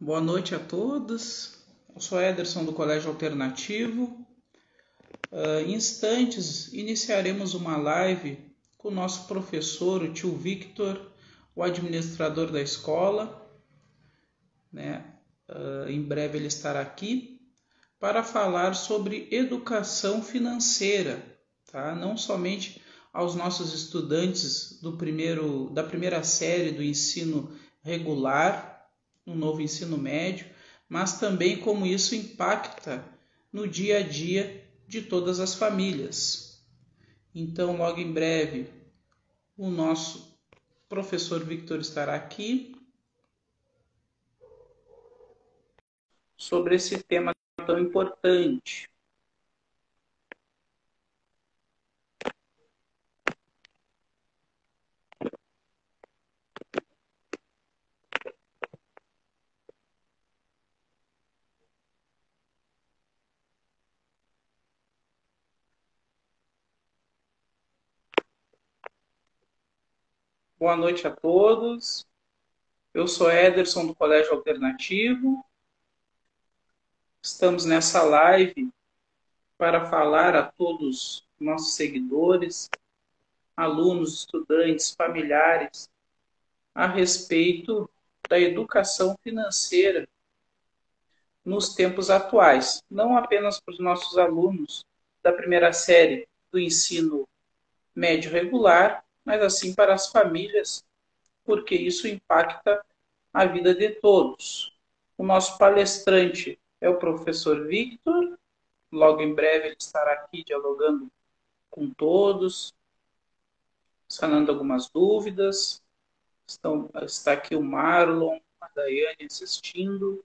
Boa noite a todos. Eu sou Ederson do Colégio Alternativo. Em instantes, iniciaremos uma live com o nosso professor, o tio Victor, o administrador da escola, né? Em breve ele estará aqui para falar sobre educação financeira, tá? Não somente aos nossos estudantes da primeira série do ensino regular, no novo ensino médio, mas também como isso impacta no dia a dia de todas as famílias. Então, logo em breve, o nosso professor Victor estará aqui sobre esse tema tão importante. Boa noite a todos. Eu sou Ederson do Colégio Alternativo. Estamos nessa live para falar a todos nossos seguidores, alunos, estudantes, familiares, a respeito da educação financeira nos tempos atuais, não apenas para os nossos alunos da primeira série do ensino médio regular, mas assim para as famílias, porque isso impacta a vida de todos. O nosso palestrante é o professor Victor, logo em breve ele estará aqui dialogando com todos, sanando algumas dúvidas. Está aqui o Marlon, a Daiane assistindo.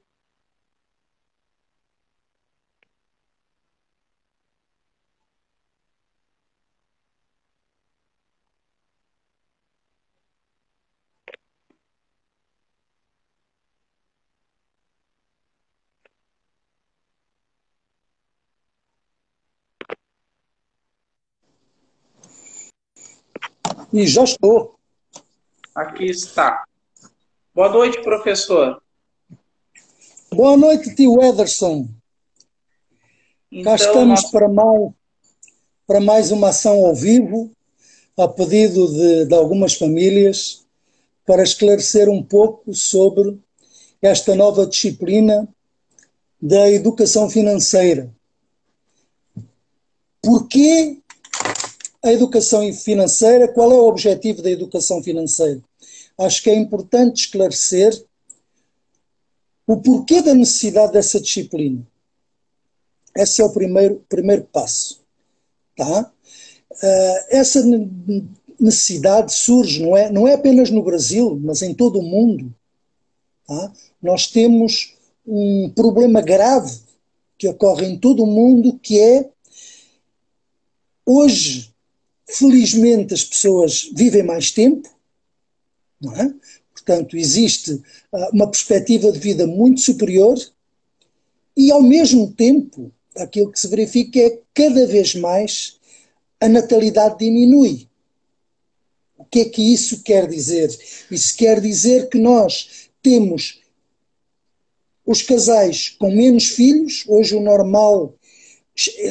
E já estou. Aqui está. Boa noite, professor. Boa noite, tio Ederson. Cá Então, estamos nós para mais uma ação ao vivo, a pedido de algumas famílias, para esclarecer um pouco sobre esta nova disciplina da educação financeira. Porquê a educação financeira? Qual é o objetivo da educação financeira? Acho que é importante esclarecer o porquê da necessidade dessa disciplina. Esse é o primeiro passo. Tá? Essa necessidade surge, não é apenas no Brasil, mas em todo o mundo. Tá? Nós temos um problema grave que ocorre em todo o mundo, que é, hoje, felizmente, as pessoas vivem mais tempo, não é? Portanto, existe uma perspectiva de vida muito superior e, ao mesmo tempo, aquilo que se verifica é que cada vez mais a natalidade diminui. O que é que isso quer dizer? Isso quer dizer que nós temos os casais com menos filhos. Hoje o normal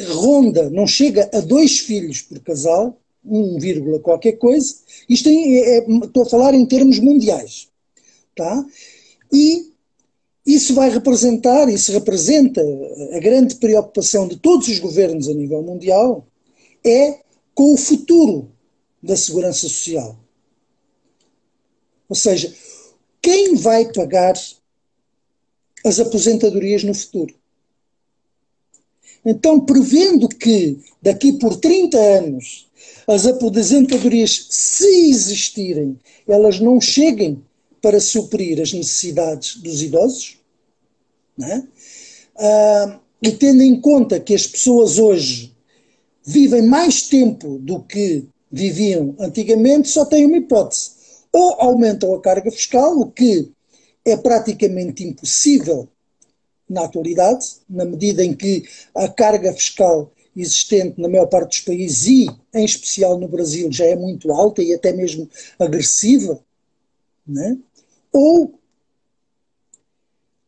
ronda, não chega a 2 filhos por casal, 1, qualquer coisa. Isto estou a falar em termos mundiais. Tá? E isso representa a grande preocupação de todos os governos a nível mundial, é com o futuro da segurança social. Ou seja, quem vai pagar as aposentadorias no futuro? Então, prevendo que daqui por 30 anos as aposentadorias, se existirem, elas não cheguem para suprir as necessidades dos idosos, não é? E tendo em conta que as pessoas hoje vivem mais tempo do que viviam antigamente, só têm uma hipótese: ou aumentam a carga fiscal, o que é praticamente impossível na atualidade, na medida em que a carga fiscal existente na maior parte dos países e, em especial no Brasil, já é muito alta e até mesmo agressiva, né? Ou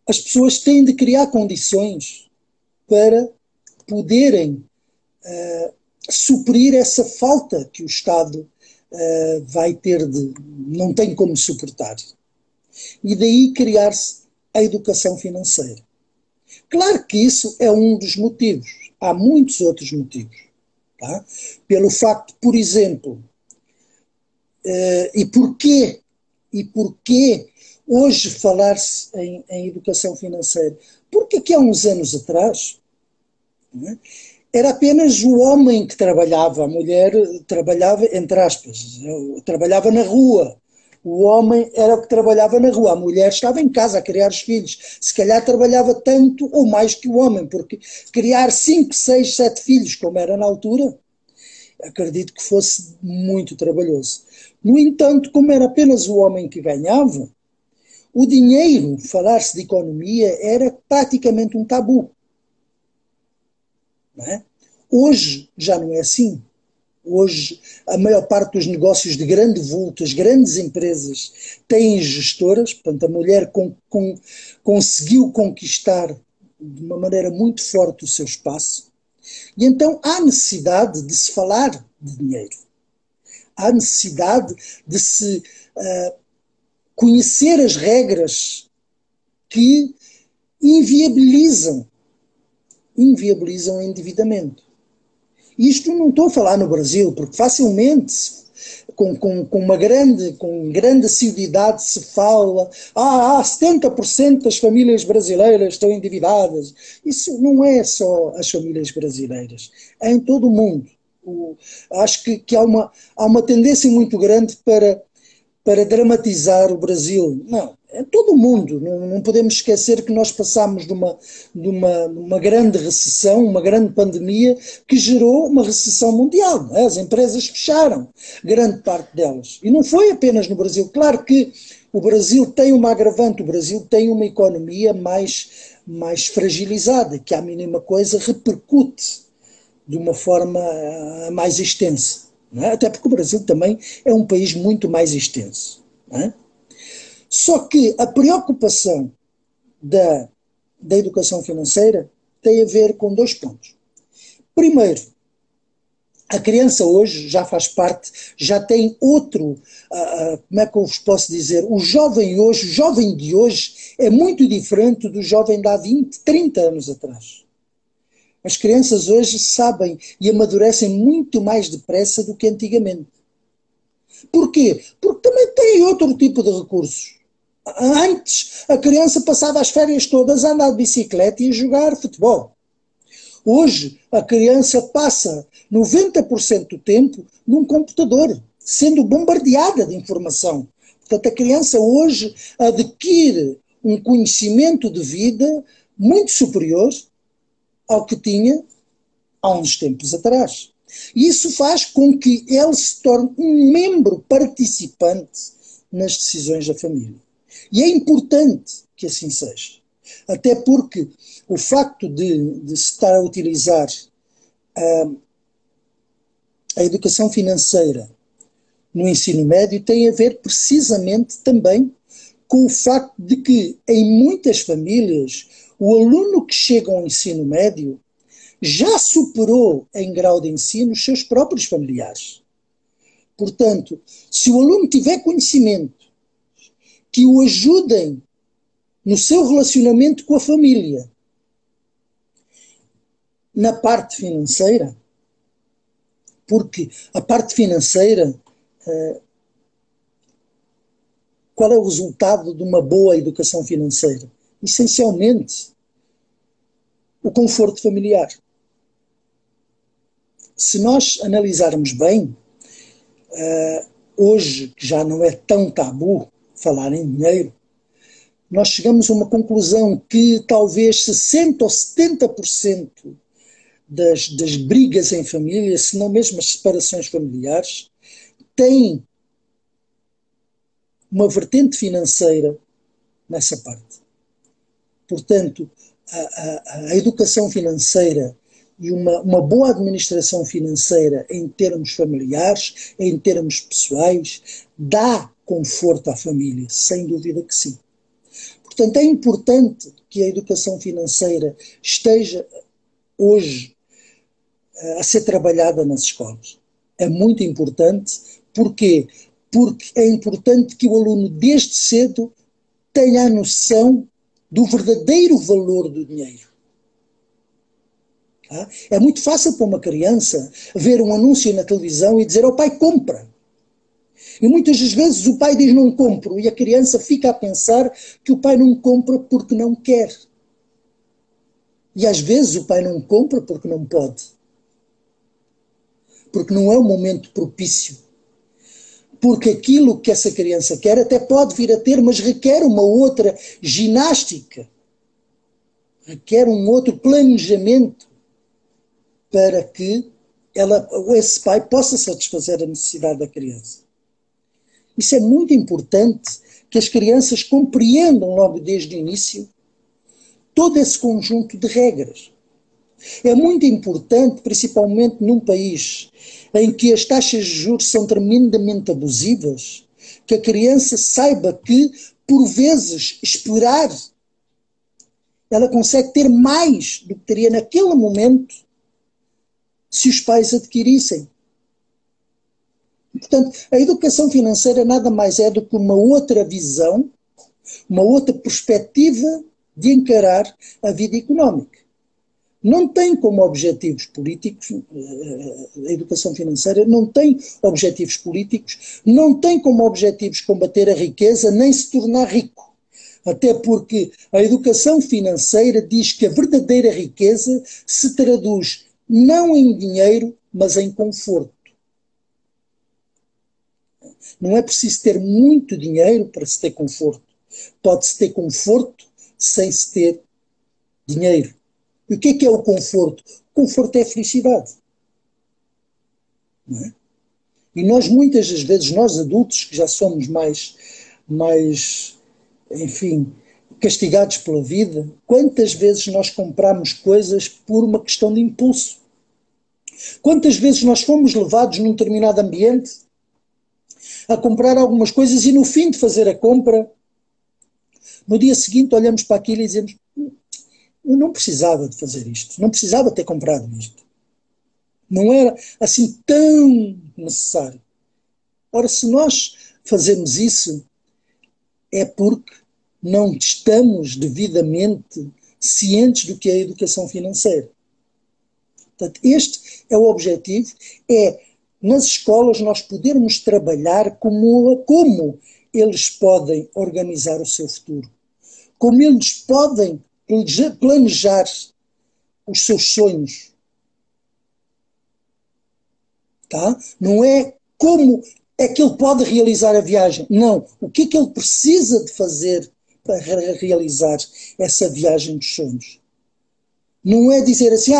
as pessoas têm de criar condições para poderem suprir essa falta que o Estado vai ter de, não tem como suportar. E daí criar-se a educação financeira. Claro que isso é um dos motivos. Há muitos outros motivos. Tá? Pelo facto, por exemplo, e porquê hoje falar-se em educação financeira? Porque aqui há uns anos atrás, né, era apenas o homem que trabalhava, a mulher trabalhava, entre aspas, trabalhava na rua. O homem era o que trabalhava na rua, a mulher estava em casa a criar os filhos. Se calhar trabalhava tanto ou mais que o homem, porque criar 5, 6, 7 filhos, como era na altura, acredito que fosse muito trabalhoso. No entanto, como era apenas o homem que ganhava, o dinheiro, falar-se de economia, era praticamente um tabu. Não é? Hoje já não é assim. Hoje, a maior parte dos negócios de grande vulto, as grandes empresas, têm gestoras, portanto, a mulher conseguiu conquistar de uma maneira muito forte o seu espaço, e então há necessidade de se falar de dinheiro. Há necessidade de se conhecer as regras que inviabilizam o endividamento. Isto não estou a falar no Brasil, porque facilmente, com grande assiduidade se fala, 70% das famílias brasileiras estão endividadas. Isso não é só as famílias brasileiras, é em todo o mundo. Acho que há uma tendência muito grande para dramatizar o Brasil. Não, é todo o mundo. Não podemos esquecer que nós passámos de uma grande recessão, uma grande pandemia, que gerou uma recessão mundial. Não é? As empresas fecharam, grande parte delas. E não foi apenas no Brasil. Claro que o Brasil tem uma agravante, o Brasil tem uma economia mais fragilizada, que à mínima coisa repercute de uma forma mais extensa. Não é? Até porque o Brasil também é um país muito mais extenso. Não é? Só que a preocupação da educação financeira tem a ver com 2 pontos. Primeiro, a criança hoje já faz parte, já tem outro, como é que eu vos posso dizer, o jovem de hoje é muito diferente do jovem de há 20, 30 anos atrás. As crianças hoje sabem e amadurecem muito mais depressa do que antigamente. Porquê? Porque também têm outro tipo de recursos. Antes, a criança passava as férias todas a andar de bicicleta e a jogar futebol. Hoje, a criança passa 90% do tempo num computador, sendo bombardeada de informação. Portanto, a criança hoje adquire um conhecimento de vida muito superior ao que tinha há uns tempos atrás. E isso faz com que ele se torne um membro participante nas decisões da família. E é importante que assim seja. Até porque o facto de se estar a utilizar a educação financeira no ensino médio tem a ver precisamente também com o facto de que em muitas famílias o aluno que chega ao ensino médio já superou em grau de ensino os seus próprios familiares. Portanto, se o aluno tiver conhecimento que o ajudem no seu relacionamento com a família, na parte financeira, porque a parte financeira, qual é o resultado de uma boa educação financeira? Essencialmente, o conforto familiar. Se nós analisarmos bem, hoje, que já não é tão tabu falar em dinheiro, nós chegamos a uma conclusão que talvez 60% ou 70% das brigas em família, se não mesmo as separações familiares, têm uma vertente financeira nessa parte. Portanto, a educação financeira e uma boa administração financeira em termos familiares, em termos pessoais, dá conforto à família, sem dúvida que sim. Portanto, é importante que a educação financeira esteja hoje a ser trabalhada nas escolas. É muito importante. Porquê? Porque é importante que o aluno, desde cedo, tenha a noção do verdadeiro valor do dinheiro. Tá? É muito fácil para uma criança ver um anúncio na televisão e dizer ao pai, compra. E muitas das vezes o pai diz não compro e a criança fica a pensar que o pai não compra porque não quer. E às vezes o pai não compra porque não pode. Porque não é o momento propício. Porque aquilo que essa criança quer até pode vir a ter, mas requer uma outra ginástica. Requer um outro planejamento para que esse pai possa satisfazer a necessidade da criança. Isso é muito importante que as crianças compreendam logo desde o início todo esse conjunto de regras. É muito importante, principalmente num país em que as taxas de juros são tremendamente abusivas, que a criança saiba que, por vezes, esperar, ela consegue ter mais do que teria naquele momento se os pais adquirissem. Portanto, a educação financeira nada mais é do que uma outra visão, uma outra perspectiva de encarar a vida económica. Não tem como objetivos políticos, a educação financeira não tem objetivos políticos, não tem como objetivos combater a riqueza, nem se tornar rico. Até porque a educação financeira diz que a verdadeira riqueza se traduz não em dinheiro, mas em conforto. Não é preciso ter muito dinheiro para se ter conforto. Pode-se ter conforto sem se ter dinheiro. E o que é o conforto? O conforto é a felicidade. Não é? E nós, muitas das vezes, nós adultos, que já somos mais, enfim, castigados pela vida, quantas vezes nós compramos coisas por uma questão de impulso? Quantas vezes nós fomos levados num determinado ambiente a comprar algumas coisas e no fim de fazer a compra, no dia seguinte olhamos para aquilo e dizemos, eu não precisava de fazer isto, não precisava ter comprado isto. Não era assim tão necessário. Ora, se nós fazemos isso, é porque não estamos devidamente cientes do que é a educação financeira. Portanto, este é o objetivo, é nas escolas nós podermos trabalhar como eles podem organizar o seu futuro, como eles podem planejar os seus sonhos. Tá? Não é como é que ele pode realizar a viagem. Não. O que é que ele precisa de fazer para realizar essa viagem dos sonhos? Não é dizer assim,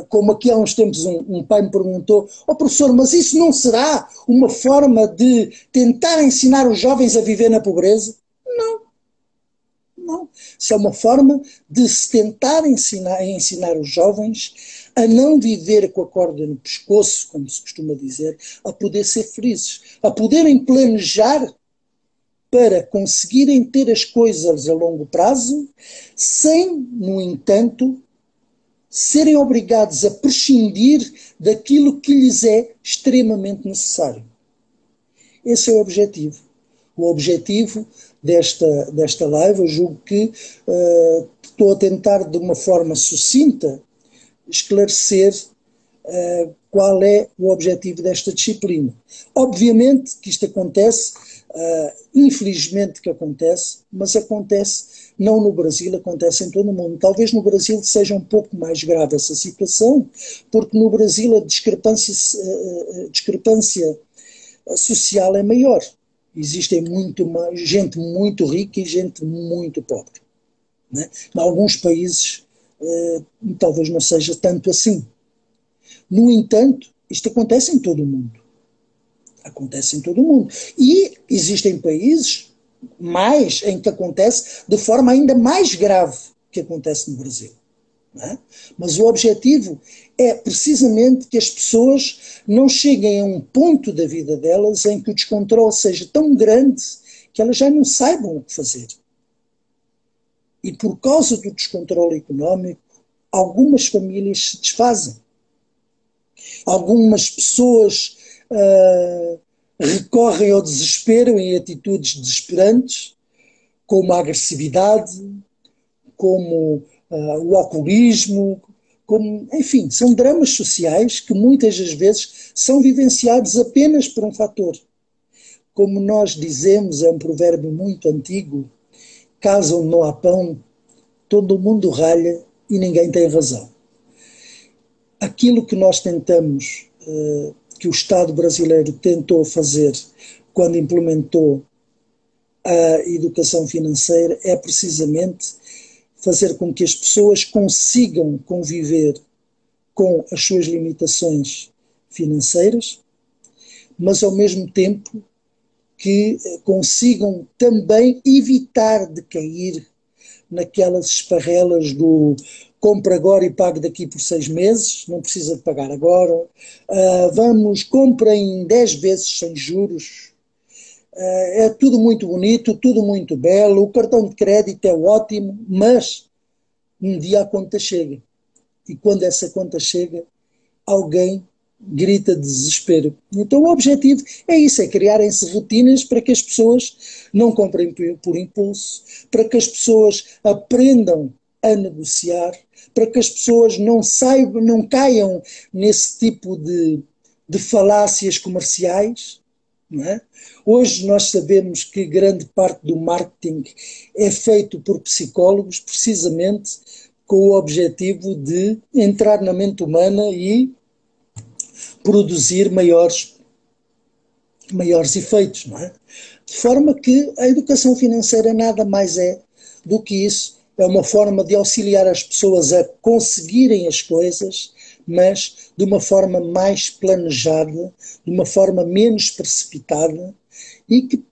como aqui há uns tempos um pai me perguntou, professor, mas isso não será uma forma de tentar ensinar os jovens a viver na pobreza? Não. Não. Isso é uma forma de se tentar ensinar os jovens a não viver com a corda no pescoço, como se costuma dizer, a poder ser felizes, a poderem planejar para conseguirem ter as coisas a longo prazo, sem, no entanto, serem obrigados a prescindir daquilo que lhes é extremamente necessário. Esse é o objetivo. O objetivo desta live, eu julgo que estou a tentar de uma forma sucinta esclarecer qual é o objetivo desta disciplina. Obviamente que isto acontece, infelizmente que acontece, mas acontece não no Brasil, acontece em todo o mundo. Talvez no Brasil seja um pouco mais grave essa situação, porque no Brasil a discrepância social é maior. Existem gente muito rica e gente muito pobre. Né? Em alguns países talvez não seja tanto assim. No entanto, isto acontece em todo o mundo. Acontece em todo o mundo. E existem países mais em que acontece de forma ainda mais grave que acontece no Brasil. Não é? Mas o objetivo é precisamente que as pessoas não cheguem a um ponto da vida delas em que o descontrole seja tão grande que elas já não saibam o que fazer. E por causa do descontrole económico, algumas famílias se desfazem. Algumas pessoas recorrem ao desespero em atitudes desesperantes, como a agressividade, como o alcoolismo, como, enfim, são dramas sociais que muitas das vezes são vivenciados apenas por um fator. Como nós dizemos, é um provérbio muito antigo, casa onde não há pão, todo mundo ralha e ninguém tem razão. Aquilo que nós tentamos, que o Estado brasileiro tentou fazer quando implementou a educação financeira, é precisamente fazer com que as pessoas consigam conviver com as suas limitações financeiras, mas ao mesmo tempo que consigam também evitar de cair naquelas esparrelas do compra agora e pague daqui por 6 meses, não precisa de pagar agora, compra em 10 vezes sem juros, é tudo muito bonito, tudo muito belo, o cartão de crédito é ótimo, mas um dia a conta chega. E quando essa conta chega, alguém grita de desespero. Então o objetivo é isso, é criarem-se rotinas para que as pessoas não comprem por impulso, para que as pessoas aprendam a negociar, para que as pessoas não saibam, não caiam nesse tipo de falácias comerciais. Não é? Hoje nós sabemos que grande parte do marketing é feito por psicólogos, precisamente com o objetivo de entrar na mente humana e produzir maiores efeitos, não é? De forma que a educação financeira nada mais é do que isso, é uma forma de auxiliar as pessoas a conseguirem as coisas, mas de uma forma mais planejada, de uma forma menos precipitada e que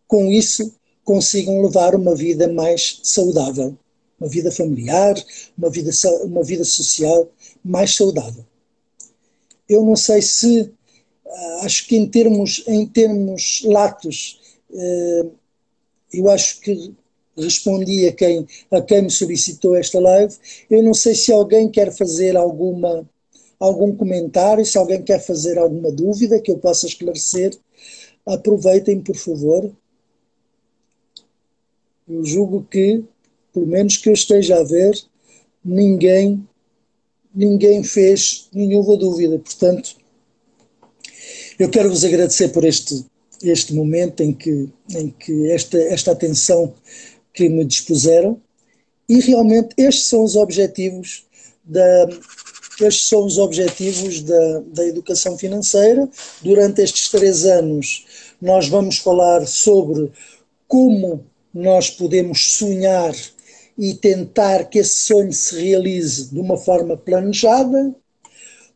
com isso consigam levar uma vida mais saudável, uma vida familiar, uma vida social mais saudável. Eu não sei se, acho que em termos latos, eu acho que respondi a quem me solicitou esta live. Eu não sei se alguém quer fazer algum comentário, se alguém quer fazer alguma dúvida que eu possa esclarecer. Aproveitem, por favor. Eu julgo que, pelo menos que eu esteja a ver, ninguém fez nenhuma dúvida. Portanto, eu quero vos agradecer por este momento em que esta atenção que me dispuseram, e realmente estes são os objetivos da educação financeira. Durante estes 3 anos nós vamos falar sobre como nós podemos sonhar e tentar que esse sonho se realize de uma forma planejada,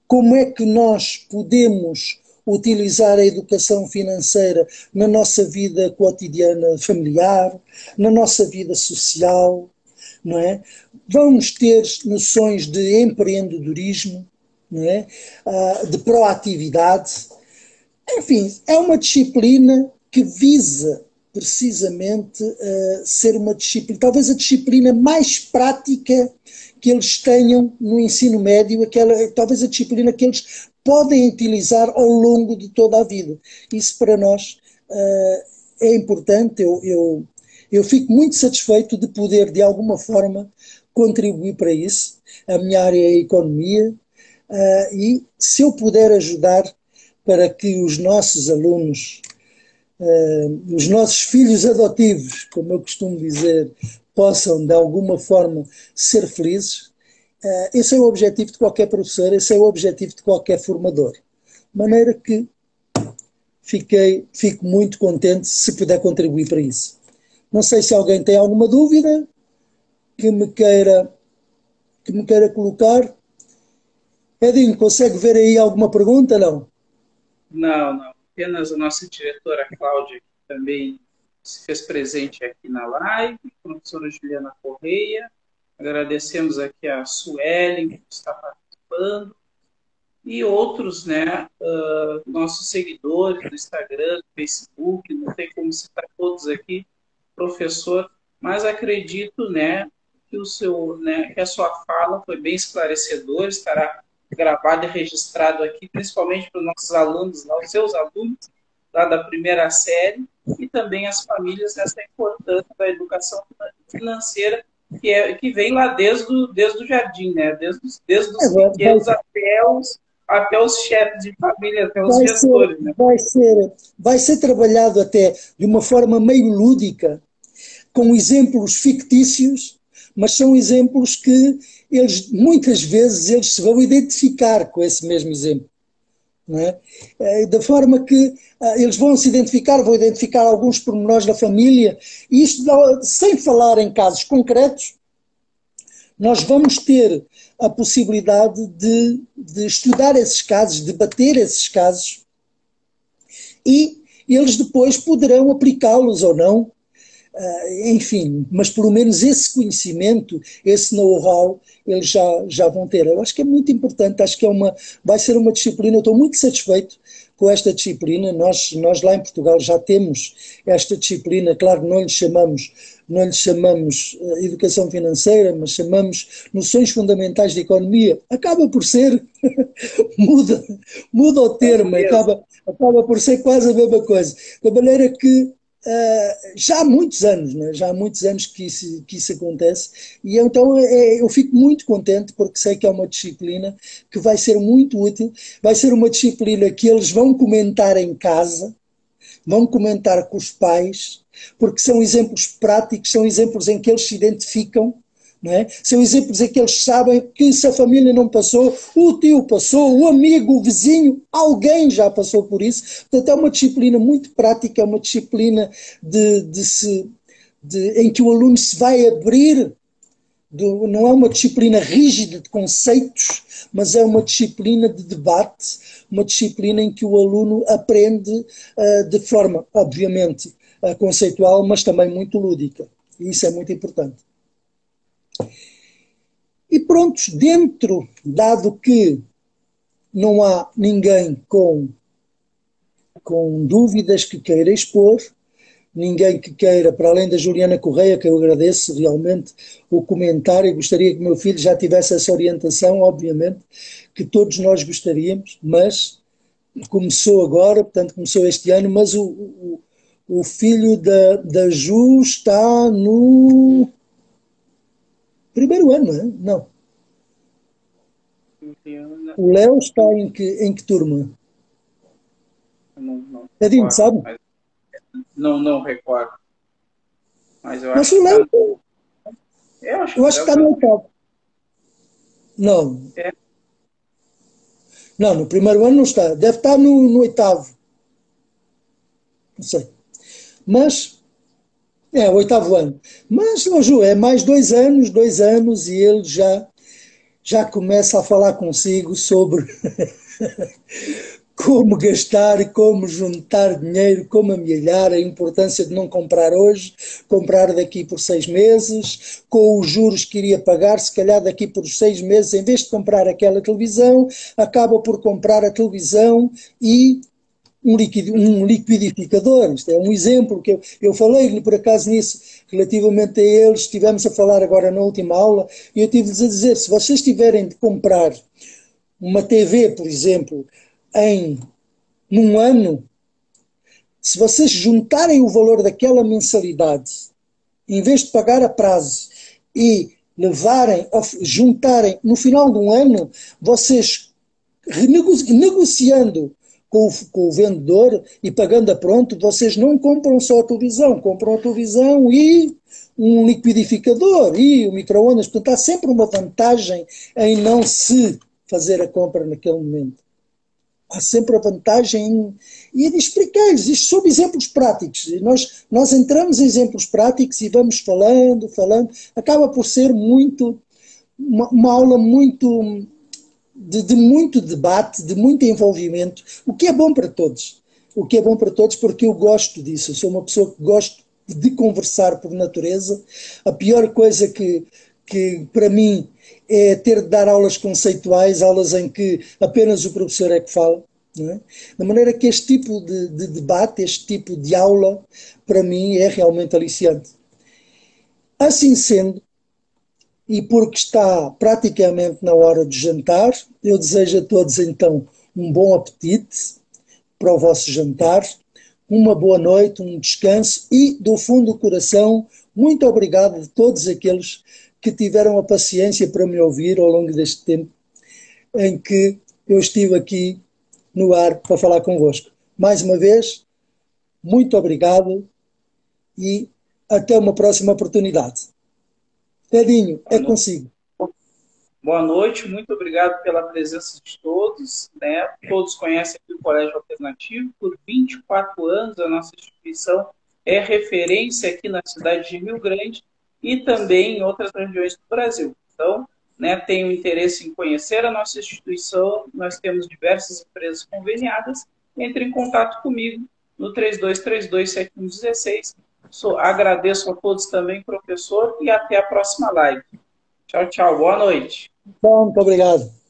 como é que nós podemos utilizar a educação financeira na nossa vida cotidiana familiar, na nossa vida social, não é? Vamos ter noções de empreendedorismo, não é? De proatividade. Enfim, é uma disciplina que visa precisamente ser uma disciplina, talvez a disciplina mais prática que eles tenham no ensino médio, talvez a disciplina que eles podem utilizar ao longo de toda a vida. Isso para nós é importante. Eu fico muito satisfeito de poder, de alguma forma, contribuir para isso. A minha área é a economia, e se eu puder ajudar para que os nossos alunos, os nossos filhos adotivos, como eu costumo dizer, possam de alguma forma ser felizes, esse é o objetivo de qualquer professor, esse é o objetivo de qualquer formador. De maneira que fico muito contente se puder contribuir para isso. Não sei se alguém tem alguma dúvida que me queira colocar. Edinho, consegue ver aí alguma pergunta, não? Não, não. Apenas a nossa diretora Cláudia, que também se fez presente aqui na live, a professora Juliana Correia. Agradecemos aqui a Suelen, que está participando, e outros, né, nossos seguidores do Instagram, do Facebook, não tem como citar todos aqui. Professor mas acredito, né, que que a sua fala foi bem esclarecedora, estará gravado e registrado aqui, principalmente para os nossos alunos, lá, os seus alunos, lá da primeira série, e também as famílias nessa importância da educação financeira, que vem lá desde o jardim, né? Desde os Vai, pequenos até os chefes de família, até os vai ser, gestores, né? vai ser trabalhado até de uma forma meio lúdica, com exemplos fictícios, mas são exemplos que eles, muitas vezes, eles se vão identificar com esse mesmo exemplo. Não é? Da forma que eles vão se identificar, vão identificar alguns pormenores da família, e isto, sem falar em casos concretos, nós vamos ter a possibilidade de estudar esses casos, debater esses casos, e eles depois poderão aplicá-los ou não. Enfim, mas pelo menos esse conhecimento, esse know-how, eles já vão ter. Eu acho que é muito importante, acho que vai ser uma disciplina, eu estou muito satisfeito com esta disciplina, nós lá em Portugal já temos esta disciplina, claro, não lhe chamamos educação financeira, mas chamamos noções fundamentais de economia, acaba por ser, muda o termo, acaba por ser quase a mesma coisa, da maneira que já há muitos anos, né? Já há muitos anos que isso acontece, e então eu fico muito contente porque sei que é uma disciplina que vai ser muito útil, vai ser uma disciplina que eles vão comentar em casa, vão comentar com os pais, porque são exemplos práticos, são exemplos em que eles se identificam, não é? São exemplos em que eles sabem que se a família não passou, o tio passou, o amigo, o vizinho, alguém já passou por isso. Portanto, é uma disciplina muito prática, é uma disciplina em que o aluno se vai abrir, não é uma disciplina rígida de conceitos, mas é uma disciplina de debate, uma disciplina em que o aluno aprende de forma, obviamente, conceitual, mas também muito lúdica. E isso é muito importante. E pronto, dado que não há ninguém com dúvidas que queira expor, ninguém que queira, para além da Juliana Correia, que eu agradeço realmente o comentário, gostaria que o meu filho já tivesse essa orientação, obviamente, que todos nós gostaríamos, mas começou agora, portanto começou este ano, mas o filho da Ju está no primeiro ano, não é? Não. O Léo está em que turma? Não Tadinho, recordo, sabe? mas não recordo. Mas eu Mas acho o que está. Léo, Eu acho eu que o acho que Léo está está no no primeiro. oitavo. Não, É, não, no primeiro ano não está. Deve estar no oitavo. Não sei. Mas, o oitavo ano. Mas, oh, Ju, é mais 2 anos, e ele já começa a falar consigo sobre como gastar, como juntar dinheiro, como amealhar, a importância de não comprar hoje, comprar daqui por 6 meses, com os juros que iria pagar, se calhar daqui por 6 meses, em vez de comprar aquela televisão, acaba por comprar a televisão e um liquidificador. Isto é um exemplo que eu falei-lhe por acaso nisso, relativamente a eles, estivemos a falar agora na última aula, e eu tive-lhes a dizer, se vocês tiverem de comprar uma TV, por exemplo, num ano, se vocês juntarem o valor daquela mensalidade, em vez de pagar a prazo e juntarem no final de um ano, vocês negociando com o vendedor e pagando a pronto, vocês não compram só a televisão, compram a televisão e um liquidificador e o micro-ondas. Portanto, há sempre uma vantagem em não se fazer a compra naquele momento. Há sempre a vantagem e de explicar-lhes isto sob exemplos práticos. Nós entramos em exemplos práticos e vamos falando, acaba por ser uma aula muito de muito debate, de muito envolvimento, o que é bom para todos. O que é bom para todos, porque eu gosto disso. Eu sou uma pessoa que gosto de conversar por natureza. A pior coisa que para mim é ter de dar aulas conceituais, aulas em que apenas o professor é que fala. Não é? De maneira que este tipo de debate, este tipo de aula, para mim é realmente aliciante. Assim sendo, e porque está praticamente na hora de jantar, eu desejo a todos então um bom apetite para o vosso jantar, uma boa noite, um descanso e, do fundo do coração, muito obrigado a todos aqueles que tiveram a paciência para me ouvir ao longo deste tempo em que eu estive aqui no ar para falar convosco. Mais uma vez, muito obrigado e até uma próxima oportunidade. Tedinho, é consigo. Boa noite, muito obrigado pela presença de todos. Né? Todos conhecem aqui o Colégio Alternativo. Por 24 anos, a nossa instituição é referência aqui na cidade de Rio Grande e também em outras regiões do Brasil. Então, né, tenho interesse em conhecer a nossa instituição. Nós temos diversas empresas conveniadas. Entre em contato comigo no 3232-7116. Agradeço a todos também, professor, e até a próxima live. Tchau, tchau. Boa noite. Bom, muito obrigado.